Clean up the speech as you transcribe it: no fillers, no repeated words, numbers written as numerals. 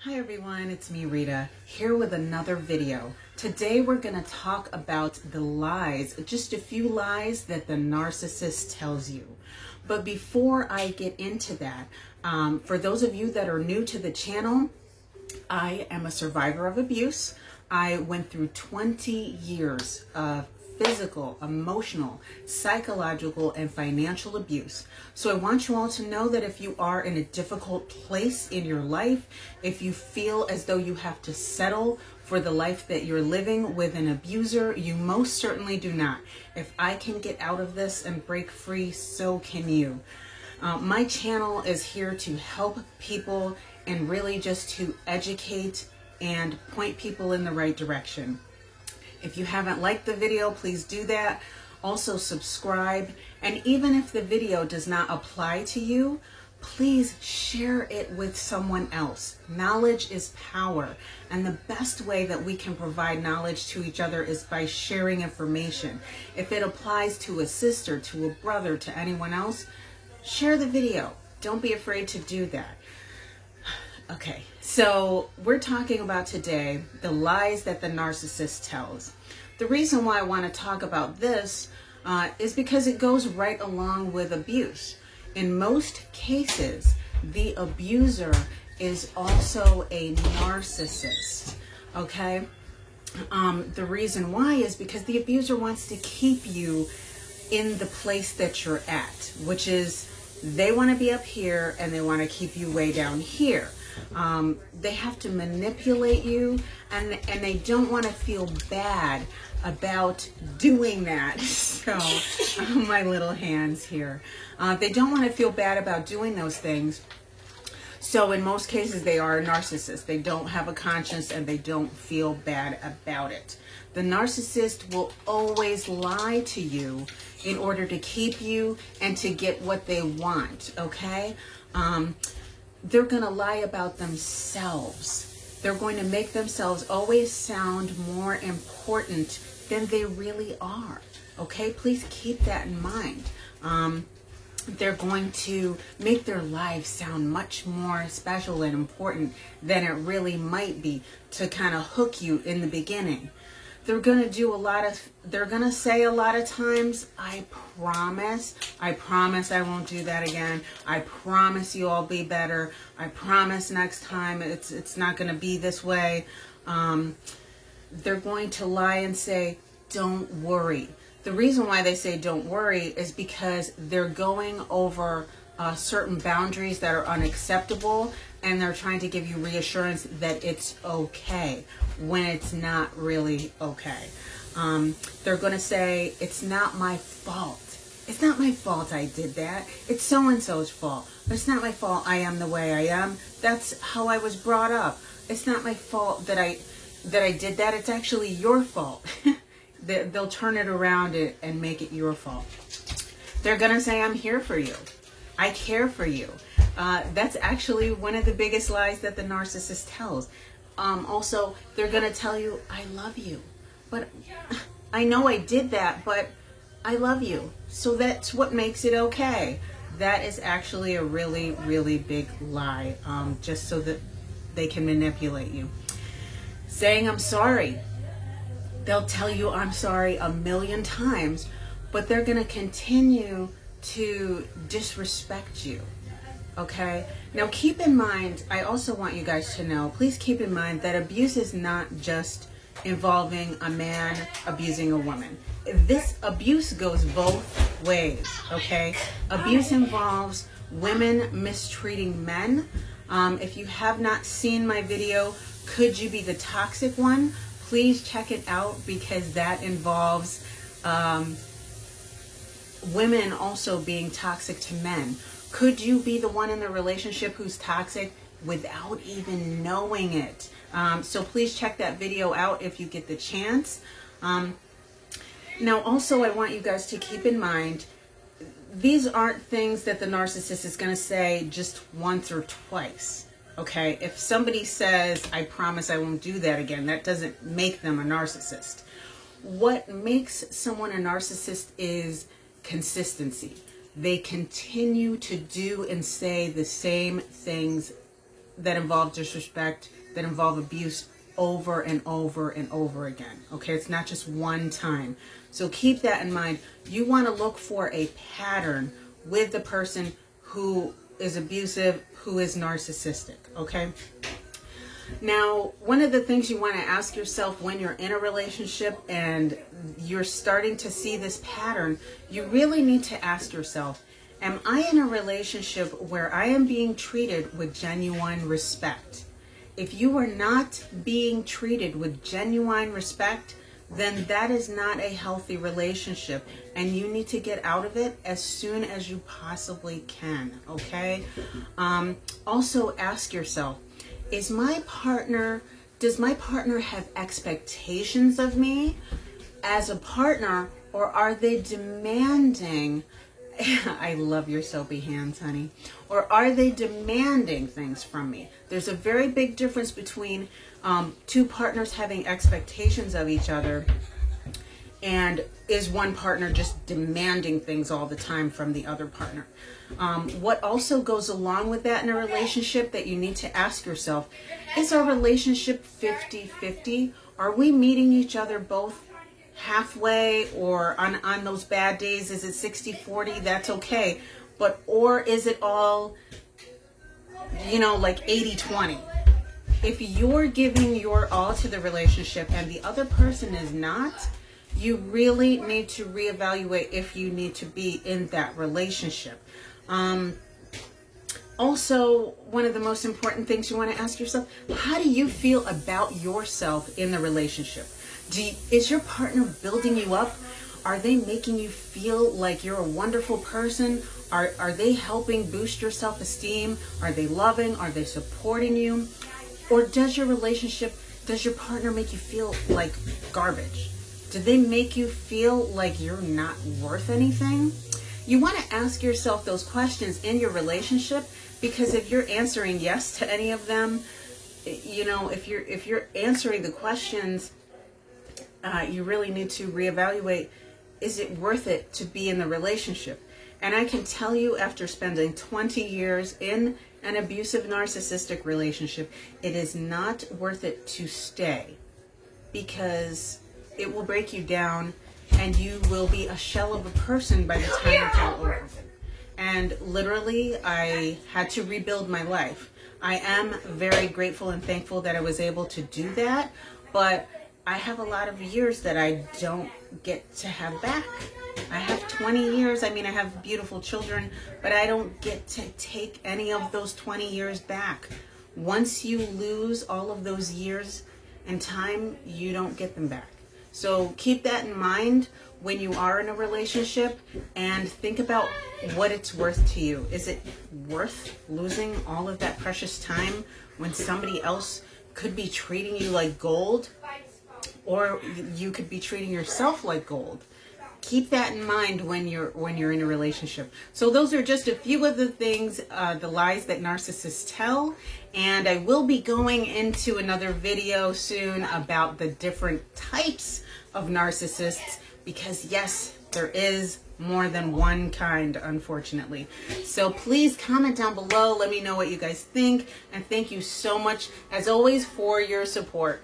Hi everyone, it's me Rita, here with another video. Today we're going to talk about the lies, just a few lies that the narcissist tells you. But before I get into that, for those of you that are new to the channel, I am a survivor of abuse. I went through 20 years of physical, emotional, psychological, and financial abuse. So I want you all to know that if you are in a difficult place in your life, if you feel as though you have to settle for the life that you're living with an abuser, you most certainly do not. If I can get out of this and break free, so can you. My channel is here to help people and really just to educate and point people in the right direction. If you haven't liked the video, please do that. Also subscribe. And even if the video does not apply to you, please share it with someone else. Knowledge is power. And the best way that we can provide knowledge to each other is by sharing information. If it applies to a sister, to a brother, to anyone else, share the video. Don't be afraid to do that. Okay, so we're talking about today the lies that the narcissist tells. The reason why I want to talk about this is because it goes right along with abuse. In most cases, the abuser is also a narcissist, okay? The reason why is because the abuser wants to keep you in the place that you're at, which is they want to be up here and they want to keep you way down here. They have to manipulate you and they don't want to feel bad about doing that. So, my little hands here. They don't want to feel bad about doing those things. So in most cases, they are a narcissist. They don't have a conscience and they don't feel bad about it. The narcissist will always lie to you in order to keep you and to get what they want, okay? They're going to lie about themselves. They're going to make themselves always sound more important than they really are. Okay, please keep that in mind. They're going to make their lives sound much more special and important than it really might be to kind of hook you in the beginning. They're going to do they're going to say a lot of times, I promise I won't do that again. I promise you I'll be better. I promise next time it's not going to be this way. They're going to lie and say, don't worry. The reason why they say don't worry is because they're going over certain boundaries that are unacceptable, and they're trying to give you reassurance that it's okay when it's not really okay. They're going to say, it's not my fault. It's not my fault I did that. It's so-and-so's fault. But it's not my fault I am the way I am. That's how I was brought up. It's not my fault that I did that. It's actually your fault. They'll turn it around and make it your fault. They're going to say, I'm here for you. I care for you. That's actually one of the biggest lies that the narcissist tells. Also, they're going to tell you, I love you. But I know I did that, but I love you. So that's what makes it okay. That is actually a really, really big lie, just so that they can manipulate you. Saying I'm sorry. They'll tell you I'm sorry a million times, but they're going to continue to disrespect you. Okay? Now keep in mind, I also want you guys to know, please keep in mind that abuse is not just involving a man abusing a woman. This abuse goes both ways, okay? Abuse involves women mistreating men. If you have not seen my video, Could You Be the Toxic One? Please check it out, because that involves women also being toxic to men. Could you be the one in the relationship who's toxic without even knowing it? So please check that video out if you get the chance. Now also, I want you guys to keep in mind, these aren't things that the narcissist is going to say just once or twice. Okay, if somebody says, I promise I won't do that again, that doesn't make them a narcissist. What makes someone a narcissist is consistency. They continue to do and say the same things that involve disrespect, that involve abuse over and over and over again. Okay, it's not just one time. So keep that in mind. You want to look for a pattern with the person who is abusive, who is narcissistic. Okay. Now, one of the things you want to ask yourself when you're in a relationship and you're starting to see this pattern, you really need to ask yourself, am I in a relationship where I am being treated with genuine respect? If you are not being treated with genuine respect, then that is not a healthy relationship, and you need to get out of it as soon as you possibly can, okay? Also ask yourself, does my partner have expectations of me as a partner, or are they demanding, I love your soapy hands, honey, or are they demanding things from me? There's a very big difference between two partners having expectations of each other, and is one partner just demanding things all the time from the other partner. What also goes along with that in a relationship that you need to ask yourself, is our relationship 50-50? Are we meeting each other both halfway, or on those bad days, is it 60-40? That's okay. But, or is it all, you know, like 80-20? If you're giving your all to the relationship and the other person is not, you really need to reevaluate if you need to be in that relationship. Also, one of the most important things you want to ask yourself, how do you feel about yourself in the relationship? Is your partner building you up? Are they making you feel like you're a wonderful person? Are they helping boost your self-esteem? Are they loving? Are they supporting you? Or does your partner make you feel like garbage? Do they make you feel like you're not worth anything? You want to ask yourself those questions in your relationship, because if you're answering yes to any of them, you know, if you're answering the questions, you really need to reevaluate, is it worth it to be in the relationship? And I can tell you, after spending 20 years in an abusive narcissistic relationship, it is not worth it to stay, because it will break you down and you will be a shell of a person by the time it's all over. And literally, I had to rebuild my life. I am very grateful and thankful that I was able to do that, but I have a lot of years that I don't get to have back. I have 20 years. I mean, I have beautiful children, but I don't get to take any of those 20 years back. Once you lose all of those years and time, you don't get them back. So keep that in mind when you are in a relationship, and think about what it's worth to you. Is it worth losing all of that precious time when somebody else could be treating you like gold, or you could be treating yourself like gold? Keep that in mind when you're in a relationship. So those are just a few of the things, the lies that narcissists tell. And I will be going into another video soon about the different types of narcissists, because yes, there is more than one kind, unfortunately. So please comment down below. Let me know what you guys think. And thank you so much, as always, for your support.